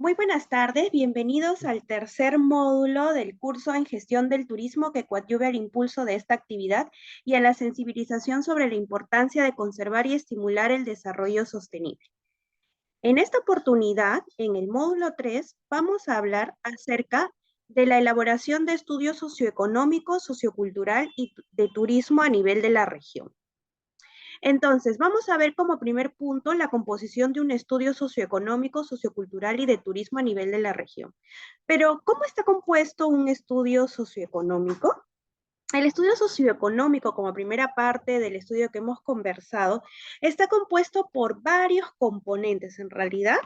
Muy buenas tardes, bienvenidos al tercer módulo del curso en gestión del turismo que coadyuve al impulso de esta actividad y a la sensibilización sobre la importancia de conservar y estimular el desarrollo sostenible. En esta oportunidad, en el módulo 3, vamos a hablar acerca de la elaboración de estudios socioeconómicos, sociocultural y de turismo a nivel de la región. Entonces, vamos a ver como primer punto la composición de un estudio socioeconómico, sociocultural y de turismo a nivel de la región. Pero, ¿cómo está compuesto un estudio socioeconómico? El estudio socioeconómico, como primera parte del estudio que hemos conversado, está compuesto por varios componentes. En realidad,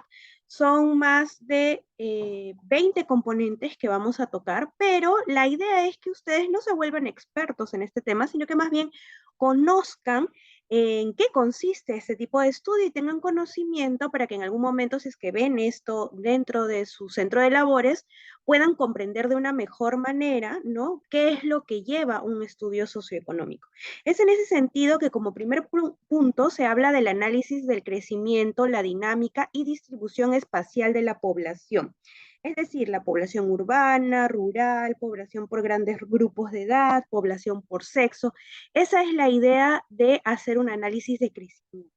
son más de 20 componentes que vamos a tocar, pero la idea es que ustedes no se vuelvan expertos en este tema, sino que más bien conozcan en qué consiste este tipo de estudio y tengan conocimiento para que en algún momento, si es que ven esto dentro de su centro de labores, puedan comprender de una mejor manera, ¿no? ¿Qué es lo que lleva un estudio socioeconómico? Es en ese sentido que como primer punto se habla del análisis del crecimiento, la dinámica y distribución espacial de la población. Es decir, la población urbana, rural, población por grandes grupos de edad, población por sexo. Esa es la idea de hacer un análisis de crecimiento.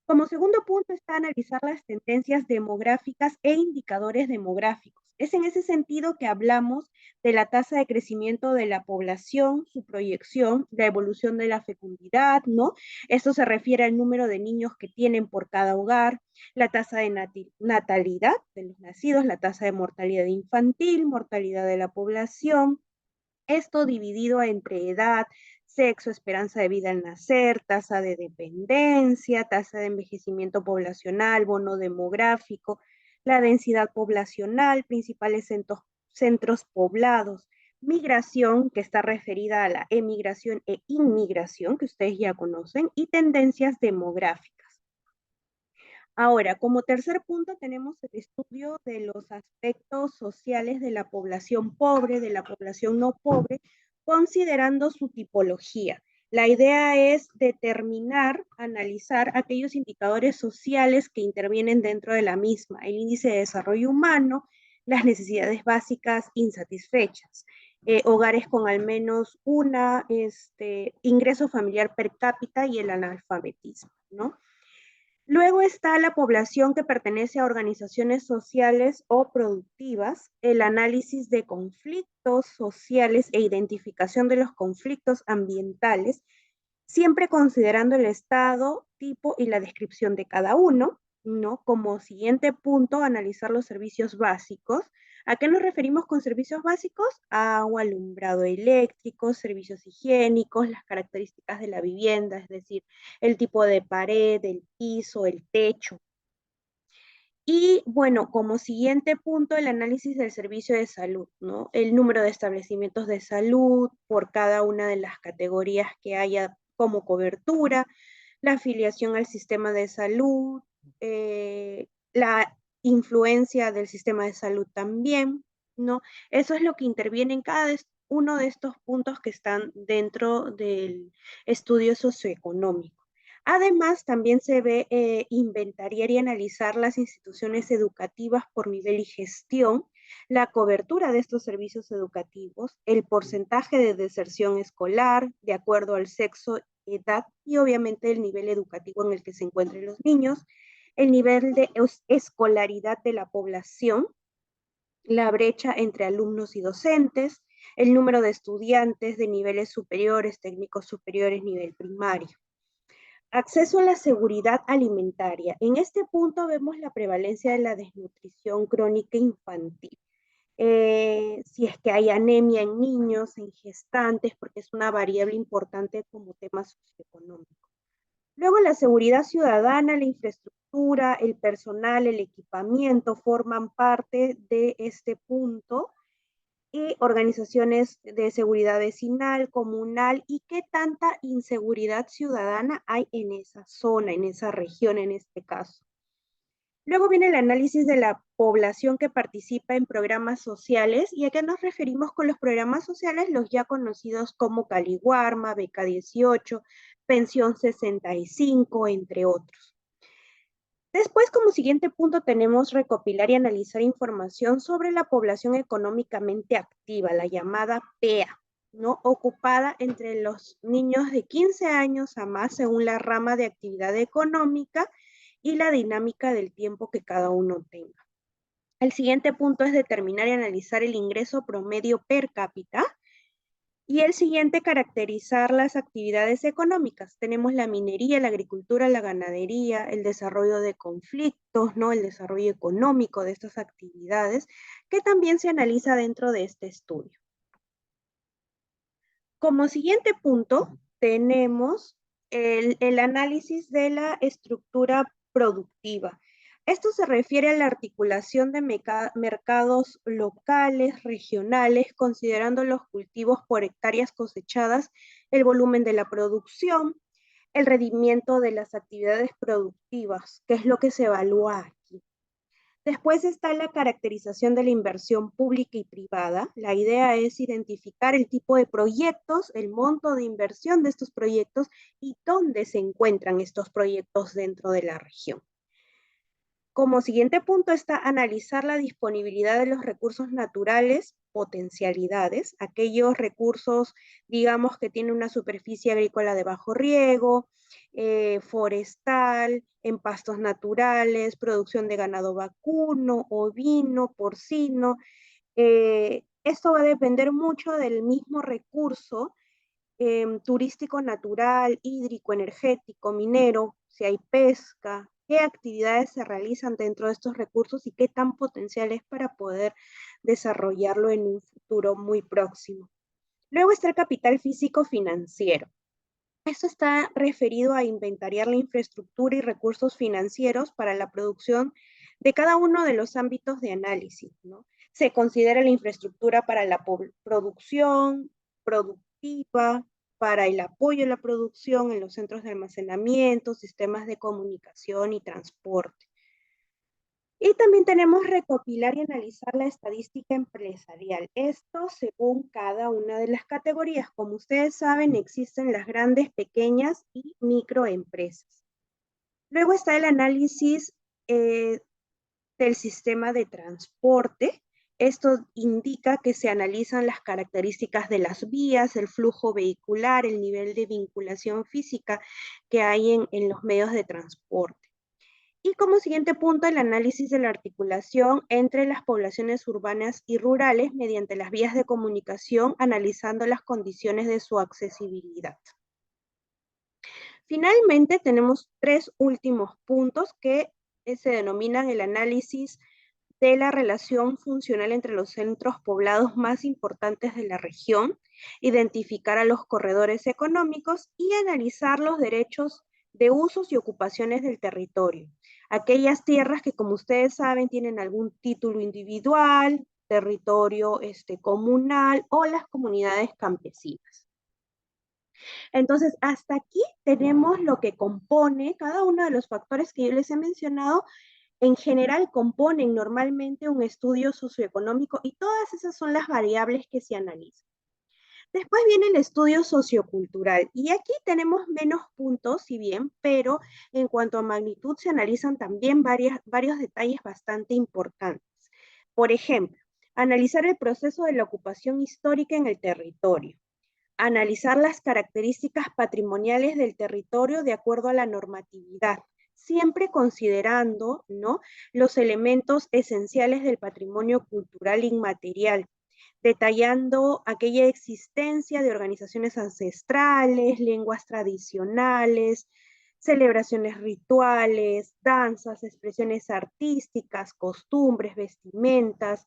Como segundo punto está analizar las tendencias demográficas e indicadores demográficos. Es en ese sentido que hablamos de la tasa de crecimiento de la población, su proyección, la evolución de la fecundidad, ¿no? Esto se refiere al número de niños que tienen por cada hogar, la tasa de natalidad de los nacidos, la tasa de mortalidad infantil, mortalidad de la población, esto dividido entre edad, sexo, esperanza de vida al nacer, tasa de dependencia, tasa de envejecimiento poblacional, bono demográfico, la densidad poblacional, principales centros poblados, migración, que está referida a la emigración e inmigración, que ustedes ya conocen, y tendencias demográficas. Ahora, como tercer punto tenemos el estudio de los aspectos sociales de la población pobre, de la población no pobre, considerando su tipología. La idea es determinar, analizar aquellos indicadores sociales que intervienen dentro de la misma, el índice de desarrollo humano, las necesidades básicas insatisfechas, hogares con al menos una ingreso familiar per cápita y el analfabetismo, ¿no? Luego está la población que pertenece a organizaciones sociales o productivas, el análisis de conflictos sociales e identificación de los conflictos ambientales, siempre considerando el estado, tipo y la descripción de cada uno, ¿no? Como siguiente punto, analizar los servicios básicos. ¿A qué nos referimos con servicios básicos? Agua, alumbrado eléctrico, servicios higiénicos, las características de la vivienda, es decir, el tipo de pared, el piso, el techo. Y bueno, como siguiente punto, el análisis del servicio de salud, ¿no? El número de establecimientos de salud por cada una de las categorías que haya como cobertura, la afiliación al sistema de salud, la influencia del sistema de salud también, ¿no? Eso es lo que interviene en cada uno de estos puntos que están dentro del estudio socioeconómico. Además, también se ve inventariar y analizar las instituciones educativas por nivel y gestión, la cobertura de estos servicios educativos, el porcentaje de deserción escolar de acuerdo al sexo, edad y obviamente el nivel educativo en el que se encuentran los niños, el nivel de escolaridad de la población, la brecha entre alumnos y docentes, el número de estudiantes de niveles superiores, técnicos superiores, nivel primario. Acceso a la seguridad alimentaria. En este punto vemos la prevalencia de la desnutrición crónica infantil. Si es que hay anemia en niños, en gestantes, porque es una variable importante como tema socioeconómico. Luego la seguridad ciudadana, la infraestructura, el personal, el equipamiento forman parte de este punto y organizaciones de seguridad vecinal, comunal y qué tanta inseguridad ciudadana hay en esa zona, en esa región en este caso. Luego viene el análisis de la población que participa en programas sociales y a qué nos referimos con los programas sociales, los ya conocidos como Caliwarma, Beca 18, Pensión 65, entre otros. Después, como siguiente punto, tenemos recopilar y analizar información sobre la población económicamente activa, la llamada PEA, ¿no? Ocupada entre los niños de 15 años a más según la rama de actividad económica y la dinámica del tiempo que cada uno tenga. El siguiente punto es determinar y analizar el ingreso promedio per cápita. Y el siguiente, caracterizar las actividades económicas. Tenemos la minería, la agricultura, la ganadería, el desarrollo de conflictos, ¿no? El desarrollo económico de estas actividades, que también se analiza dentro de este estudio. Como siguiente punto, tenemos el análisis de la estructura productiva. Esto se refiere a la articulación de mercados locales, regionales, considerando los cultivos por hectáreas cosechadas, el volumen de la producción, el rendimiento de las actividades productivas, que es lo que se evalúa aquí. Después está la caracterización de la inversión pública y privada. La idea es identificar el tipo de proyectos, el monto de inversión de estos proyectos y dónde se encuentran estos proyectos dentro de la región. Como siguiente punto está analizar la disponibilidad de los recursos naturales, potencialidades, aquellos recursos, digamos, que tienen una superficie agrícola de bajo riego, forestal, en pastos naturales, producción de ganado vacuno, ovino, porcino. Esto va a depender mucho del mismo recurso turístico natural, hídrico, energético, minero, si hay pesca, qué actividades se realizan dentro de estos recursos y qué tan potencial es para poder desarrollarlo en un futuro muy próximo. Luego está el capital físico financiero. Esto está referido a inventariar la infraestructura y recursos financieros para la producción de cada uno de los ámbitos de análisis, ¿no? Se considera la infraestructura para la producción productiva, para el apoyo a la producción en los centros de almacenamiento, sistemas de comunicación y transporte. Y también tenemos recopilar y analizar la estadística empresarial. Esto según cada una de las categorías. Como ustedes saben, existen las grandes, pequeñas y microempresas. Luego está el análisis eh, del sistema de transporte. Esto indica que se analizan las características de las vías, el flujo vehicular, el nivel de vinculación física que hay en los medios de transporte. Y como siguiente punto, el análisis de la articulación entre las poblaciones urbanas y rurales mediante las vías de comunicación, analizando las condiciones de su accesibilidad. Finalmente, tenemos tres últimos puntos que se denominan el análisis de la relación funcional entre los centros poblados más importantes de la región, identificar a los corredores económicos y analizar los derechos de usos y ocupaciones del territorio. Aquellas tierras que, como ustedes saben, tienen algún título individual, territorio comunal o las comunidades campesinas. Entonces, hasta aquí tenemos lo que compone cada uno de los factores que yo les he mencionado. En general componen normalmente un estudio socioeconómico y todas esas son las variables que se analizan. Después viene el estudio sociocultural y aquí tenemos menos puntos, si bien, pero en cuanto a magnitud se analizan también varios detalles bastante importantes. Por ejemplo, analizar el proceso de la ocupación histórica en el territorio, analizar las características patrimoniales del territorio de acuerdo a la normatividad, siempre considerando, ¿no?, los elementos esenciales del patrimonio cultural inmaterial, detallando aquella existencia de organizaciones ancestrales, lenguas tradicionales, celebraciones rituales, danzas, expresiones artísticas, costumbres, vestimentas,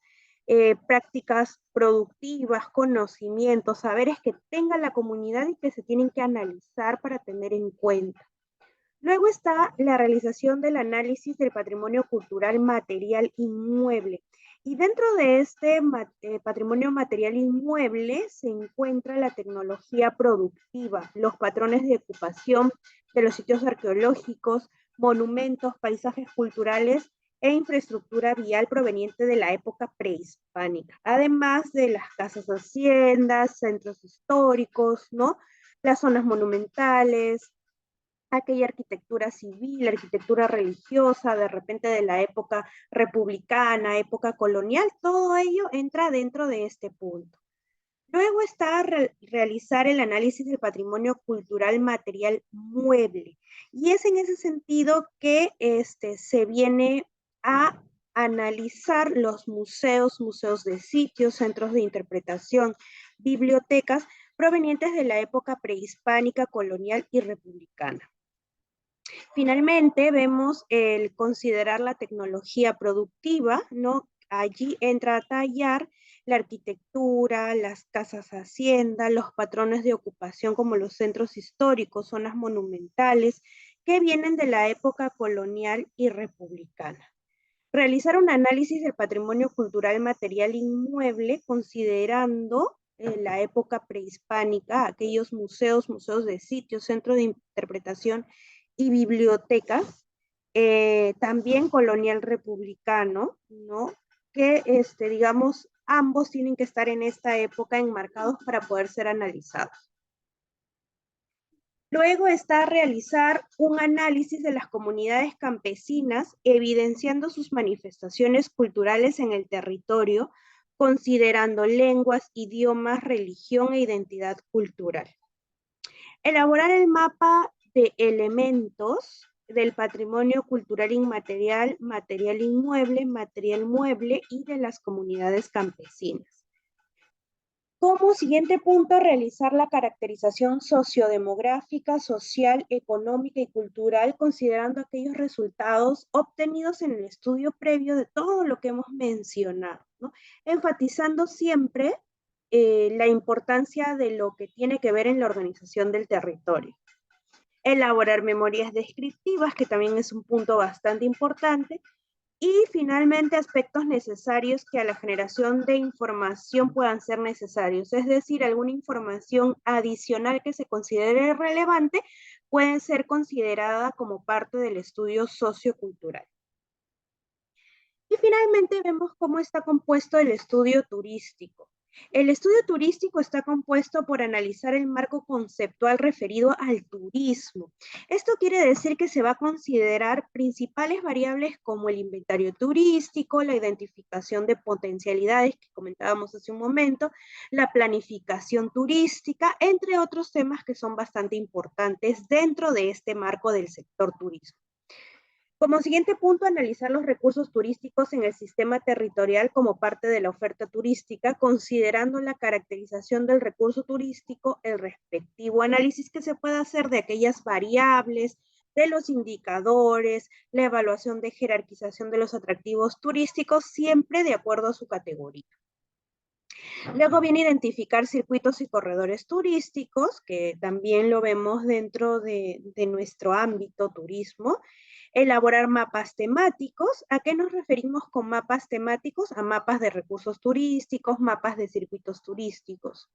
prácticas productivas, conocimientos, saberes que tenga la comunidad y que se tienen que analizar para tener en cuenta. Luego está la realización del análisis del patrimonio cultural material inmueble. Y dentro de este patrimonio material inmueble se encuentra la tecnología productiva, los patrones de ocupación de los sitios arqueológicos, monumentos, paisajes culturales e infraestructura vial proveniente de la época prehispánica, además de las casas haciendas, centros históricos, ¿no? Las zonas monumentales, aquella arquitectura civil, arquitectura religiosa, de repente de la época republicana, época colonial, todo ello entra dentro de este punto. Luego está realizar el análisis del patrimonio cultural material mueble. Y es en ese sentido que se viene a analizar los museos, museos de sitios, centros de interpretación, bibliotecas provenientes de la época prehispánica, colonial y republicana. Finalmente, vemos el considerar la tecnología productiva, ¿no? Allí entra a tallar la arquitectura, las casas hacienda, los patrones de ocupación como los centros históricos, zonas monumentales, que vienen de la época colonial y republicana. Realizar un análisis del patrimonio cultural material inmueble considerando la época prehispánica, aquellos museos, museos de sitios, centros de interpretación y bibliotecas, también colonial republicano, ¿no? Que, digamos, ambos tienen que estar en esta época enmarcados para poder ser analizados. Luego está realizar un análisis de las comunidades campesinas, evidenciando sus manifestaciones culturales en el territorio, considerando lenguas, idiomas, religión e identidad cultural. Elaborar el mapa de elementos del patrimonio cultural inmaterial, material inmueble, material mueble y de las comunidades campesinas. Como siguiente punto, realizar la caracterización sociodemográfica, social, económica y cultural, considerando aquellos resultados obtenidos en el estudio previo de todo lo que hemos mencionado, ¿no? Enfatizando siempre la importancia de lo que tiene que ver en la organización del territorio. Elaborar memorias descriptivas, que también es un punto bastante importante, y finalmente aspectos necesarios que a la generación de información puedan ser necesarios, es decir, alguna información adicional que se considere relevante puede ser considerada como parte del estudio sociocultural. Y finalmente vemos cómo está compuesto el estudio turístico. El estudio turístico está compuesto por analizar el marco conceptual referido al turismo. Esto quiere decir que se va a considerar principales variables como el inventario turístico, la identificación de potencialidades que comentábamos hace un momento, la planificación turística, entre otros temas que son bastante importantes dentro de este marco del sector turismo. Como siguiente punto, analizar los recursos turísticos en el sistema territorial como parte de la oferta turística, considerando la caracterización del recurso turístico, el respectivo análisis que se puede hacer de aquellas variables, de los indicadores, la evaluación de jerarquización de los atractivos turísticos, siempre de acuerdo a su categoría. Luego viene identificar circuitos y corredores turísticos, que también lo vemos dentro de nuestro ámbito turismo. Elaborar mapas temáticos. ¿A qué nos referimos con mapas temáticos? A mapas de recursos turísticos, mapas de circuitos turísticos.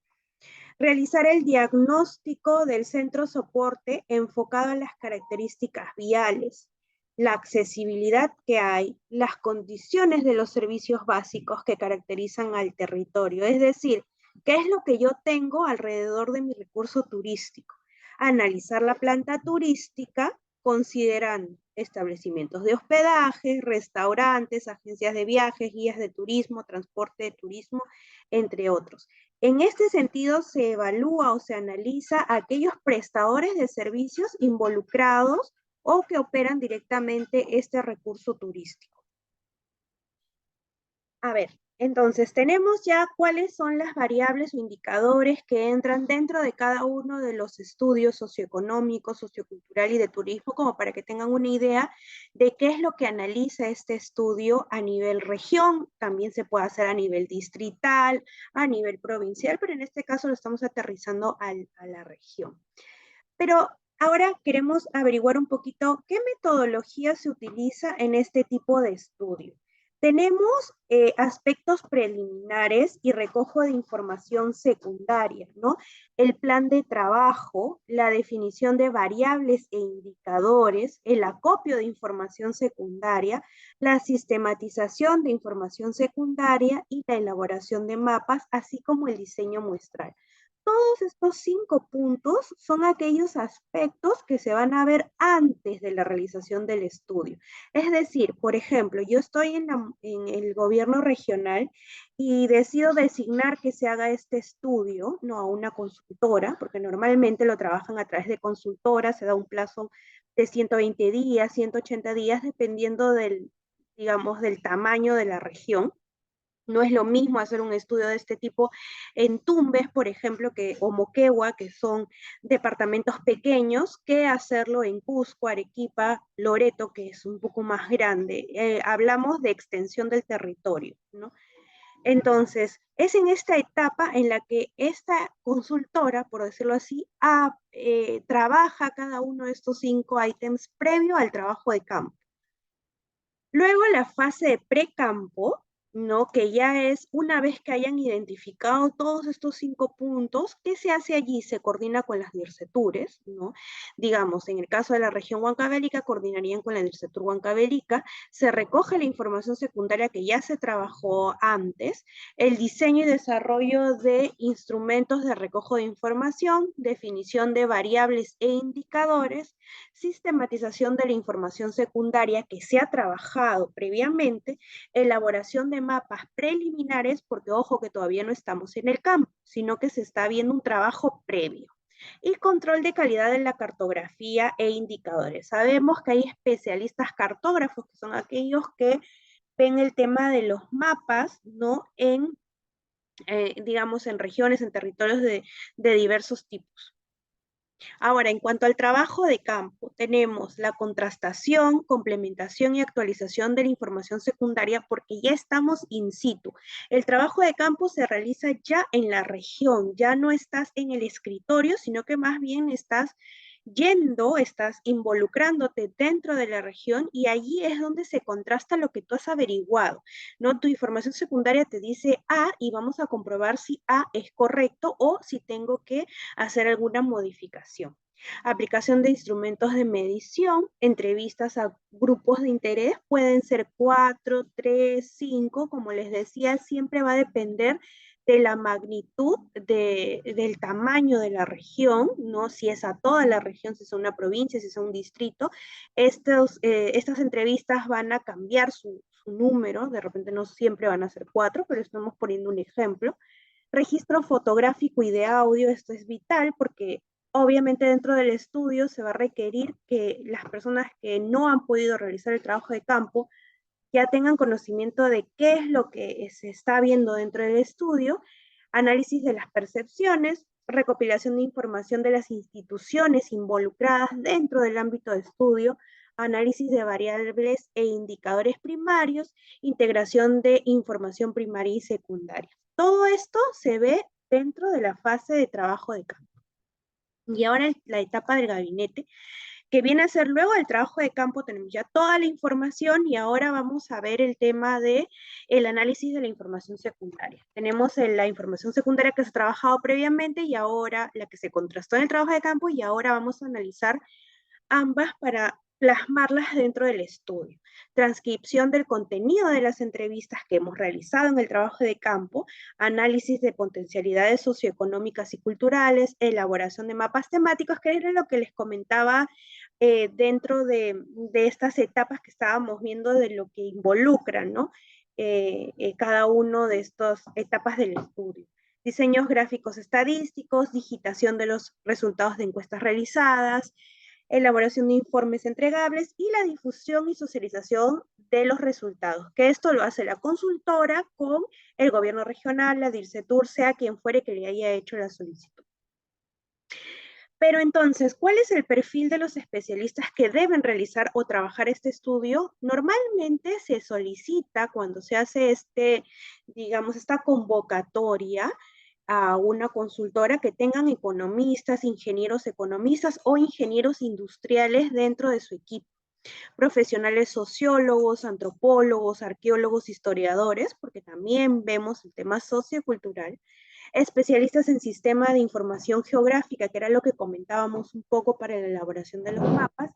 Realizar el diagnóstico del centro soporte enfocado en las características viales, la accesibilidad que hay, las condiciones de los servicios básicos que caracterizan al territorio. Es decir, ¿qué es lo que yo tengo alrededor de mi recurso turístico? Analizar la planta turística considerando establecimientos de hospedaje, restaurantes, agencias de viajes, guías de turismo, transporte de turismo, entre otros. En este sentido, se evalúa o se analiza a aquellos prestadores de servicios involucrados o que operan directamente este recurso turístico. A ver, entonces tenemos ya cuáles son las variables o indicadores que entran dentro de cada uno de los estudios socioeconómicos, sociocultural y de turismo, como para que tengan una idea de qué es lo que analiza este estudio a nivel región, también se puede hacer a nivel distrital, a nivel provincial, pero en este caso lo estamos aterrizando a la región. Pero ahora queremos averiguar un poquito qué metodología se utiliza en este tipo de estudio. Tenemos aspectos preliminares y recojo de información secundaria, ¿no? El plan de trabajo, la definición de variables e indicadores, el acopio de información secundaria, la sistematización de información secundaria y la elaboración de mapas, así como el diseño muestral. todos estos 5 puntos son aquellos aspectos que se van a ver antes de la realización del estudio. Es decir, por ejemplo, yo estoy en el gobierno regional y decido designar que se haga este estudio, no a una consultora, porque normalmente lo trabajan a través de consultoras, se da un plazo de 120 días, 180 días, dependiendo del, digamos, del tamaño de la región. No es lo mismo hacer un estudio de este tipo en Tumbes, por ejemplo, o Moquegua, que son departamentos pequeños, que hacerlo en Cusco, Arequipa, Loreto, que es un poco más grande. Hablamos de extensión del territorio, ¿no? Entonces, es en esta etapa en la que esta consultora, por decirlo así, trabaja cada uno de estos 5 ítems previo al trabajo de campo. Luego la fase de precampo, ¿no? Que ya es una vez que hayan identificado todos estos 5 puntos, ¿qué se hace allí? Se coordina con las DIRCETURES, ¿no? Digamos, en el caso de la región Huancavelica, coordinarían con la DIRCETUR Huancavelica, se recoge la información secundaria que ya se trabajó antes, el diseño y desarrollo de instrumentos de recojo de información, definición de variables e indicadores, sistematización de la información secundaria que se ha trabajado previamente, elaboración de mapas preliminares, porque ojo que todavía no estamos en el campo, sino que se está viendo un trabajo previo. Y control de calidad en la cartografía e indicadores. Sabemos que hay especialistas cartógrafos, que son aquellos que ven el tema de los mapas, ¿no? Digamos, en regiones, en territorios de diversos tipos. Ahora, en cuanto al trabajo de campo, tenemos la contrastación, complementación y actualización de la información secundaria porque ya estamos in situ. El trabajo de campo se realiza ya en la región, ya no estás en el escritorio, sino que más bien estás estás involucrándote dentro de la región y allí es donde se contrasta lo que tú has averiguado, ¿no? Tu información secundaria te dice A y vamos a comprobar si A es correcto o si tengo que hacer alguna modificación. Aplicación de instrumentos de medición, entrevistas a grupos de interés, pueden ser 4, 3, 5, como les decía, siempre va a depender de la magnitud del tamaño de la región, ¿no? Si es a toda la región, si es una provincia, si es un distrito. Estas entrevistas van a cambiar su número, de repente no siempre van a ser 4, pero estamos poniendo un ejemplo. Registro fotográfico y de audio, esto es vital porque obviamente dentro del estudio se va a requerir que las personas que no han podido realizar el trabajo de campo ya tengan conocimiento de qué es lo que se está viendo dentro del estudio, análisis de las percepciones, recopilación de información de las instituciones involucradas dentro del ámbito de estudio, análisis de variables e indicadores primarios, integración de información primaria y secundaria. Todo esto se ve dentro de la fase de trabajo de campo. Y ahora la etapa del gabinete, que viene a ser luego el trabajo de campo, tenemos ya toda la información y ahora vamos a ver el tema de el análisis de la información secundaria. Tenemos la información secundaria que se ha trabajado previamente y ahora la que se contrastó en el trabajo de campo y ahora vamos a analizar ambas para plasmarlas dentro del estudio. Transcripción del contenido de las entrevistas que hemos realizado en el trabajo de campo, análisis de potencialidades socioeconómicas y culturales, elaboración de mapas temáticos, que era lo que les comentaba dentro de estas etapas que estábamos viendo de lo que involucran, ¿no? Cada uno de estas etapas del estudio. Diseños gráficos estadísticos, digitación de los resultados de encuestas realizadas, elaboración de informes entregables y la difusión y socialización de los resultados, que esto lo hace la consultora con el gobierno regional, la DIRCETUR, sea quien fuere que le haya hecho la solicitud. Pero entonces, ¿cuál es el perfil de los especialistas que deben realizar o trabajar este estudio? Normalmente se solicita cuando se hace digamos, esta convocatoria a una consultora que tengan economistas, ingenieros economistas o ingenieros industriales dentro de su equipo. Profesionales sociólogos, antropólogos, arqueólogos, historiadores, porque también vemos el tema sociocultural, especialistas en sistema de información geográfica, que era lo que comentábamos un poco para la elaboración de los mapas,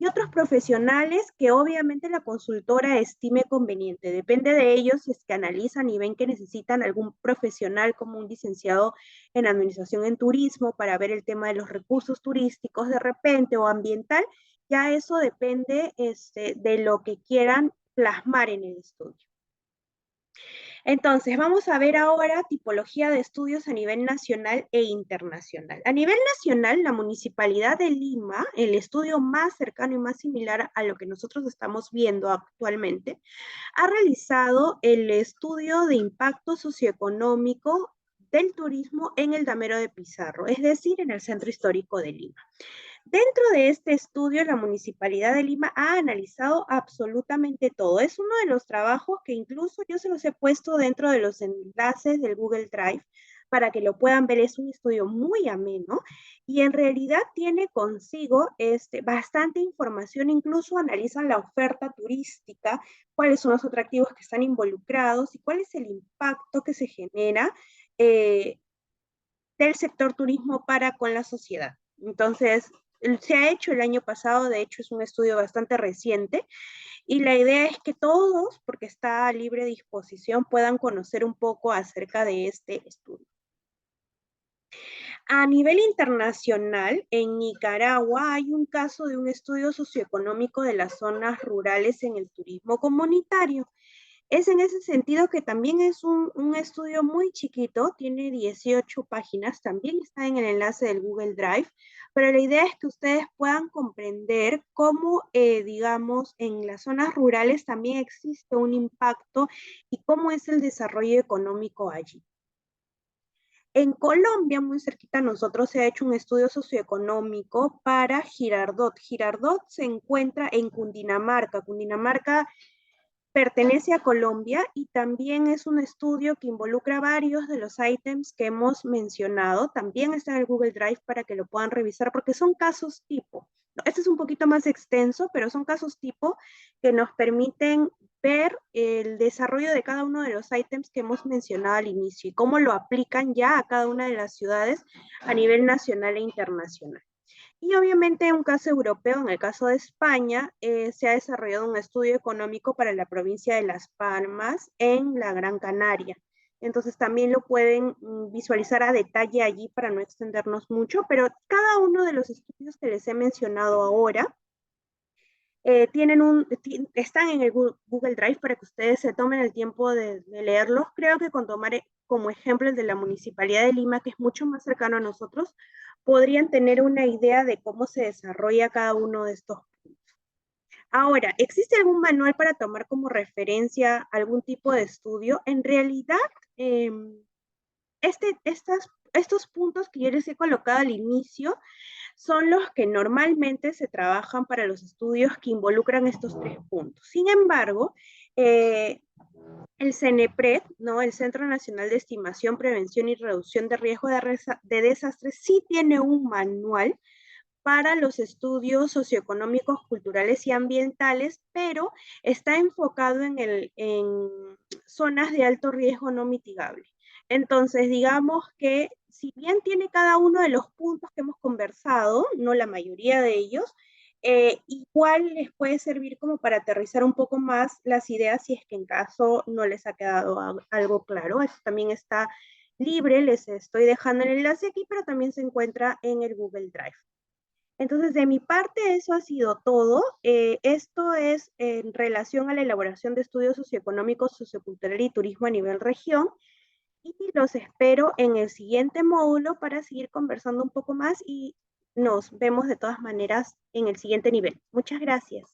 y otros profesionales que obviamente la consultora estime conveniente. Depende de ellos si es que analizan y ven que necesitan algún profesional como un licenciado en administración en turismo para ver el tema de los recursos turísticos de repente o ambiental. Ya eso depende de lo que quieran plasmar en el estudio. Entonces, vamos a ver ahora tipología de estudios a nivel nacional e internacional. A nivel nacional, la Municipalidad de Lima, el estudio más cercano y más similar a lo que nosotros estamos viendo actualmente, ha realizado el estudio de impacto socioeconómico del turismo en el Damero de Pizarro, es decir, en el centro histórico de Lima. Dentro de este estudio, la Municipalidad de Lima ha analizado absolutamente todo. Es uno de los trabajos que incluso yo se los he puesto dentro de los enlaces del Google Drive para que lo puedan ver. Es un estudio muy ameno y en realidad tiene consigo bastante información, incluso analizan la oferta turística, cuáles son los atractivos que están involucrados y cuál es el impacto que se genera del sector turismo para con la sociedad. Entonces, se ha hecho el año pasado, de hecho es un estudio bastante reciente, y la idea es que todos, porque está a libre disposición, puedan conocer un poco acerca de este estudio. A nivel internacional, en Nicaragua hay un caso de un estudio socioeconómico de las zonas rurales en el turismo comunitario. Es en ese sentido que también es un estudio muy chiquito, tiene 18 páginas, también está en el enlace del Google Drive, pero la idea es que ustedes puedan comprender cómo, digamos, en las zonas rurales también existe un impacto y cómo es el desarrollo económico allí. En Colombia, muy cerquita a nosotros, se ha hecho un estudio socioeconómico para Girardot. Girardot se encuentra en Cundinamarca. Cundinamarca pertenece a Colombia y también es un estudio que involucra varios de los ítems que hemos mencionado. También está en el Google Drive para que lo puedan revisar porque son casos tipo. Este es un poquito más extenso, pero son casos tipo que nos permiten ver el desarrollo de cada uno de los ítems que hemos mencionado al inicio y cómo lo aplican ya a cada una de las ciudades a nivel nacional e internacional. Y obviamente en un caso europeo, en el caso de España, se ha desarrollado un estudio económico para la provincia de Las Palmas en la Gran Canaria. Entonces también lo pueden visualizar a detalle allí para no extendernos mucho, pero cada uno de los estudios que les he mencionado ahora están en el Google Drive para que ustedes se tomen el tiempo de leerlos. Creo que con tomar como ejemplo el de la Municipalidad de Lima, que es mucho más cercano a nosotros, podrían tener una idea de cómo se desarrolla cada uno de estos. Ahora, ¿existe algún manual para tomar como referencia algún tipo de estudio? En realidad, eh, estos puntos que yo les he colocado al inicio son los que normalmente se trabajan para los estudios que involucran estos tres puntos. Sin embargo, el CENEPRED, ¿no? El Centro Nacional de Estimación, Prevención y Reducción de Riesgo de Desastres, sí tiene un manual para los estudios socioeconómicos, culturales y ambientales, pero está enfocado en zonas de alto riesgo no mitigable. Entonces, digamos que si bien tiene cada uno de los puntos que hemos conversado, no la mayoría de ellos, igual les puede servir como para aterrizar un poco más las ideas si es que en caso no les ha quedado algo claro. Eso también está libre, les estoy dejando el enlace aquí, pero también se encuentra en el Google Drive. Entonces, de mi parte, eso ha sido todo. Esto es en relación a la elaboración de estudios socioeconómicos, sociocultural y turismo a nivel región. Y los espero en el siguiente módulo para seguir conversando un poco más y nos vemos de todas maneras en el siguiente nivel. Muchas gracias.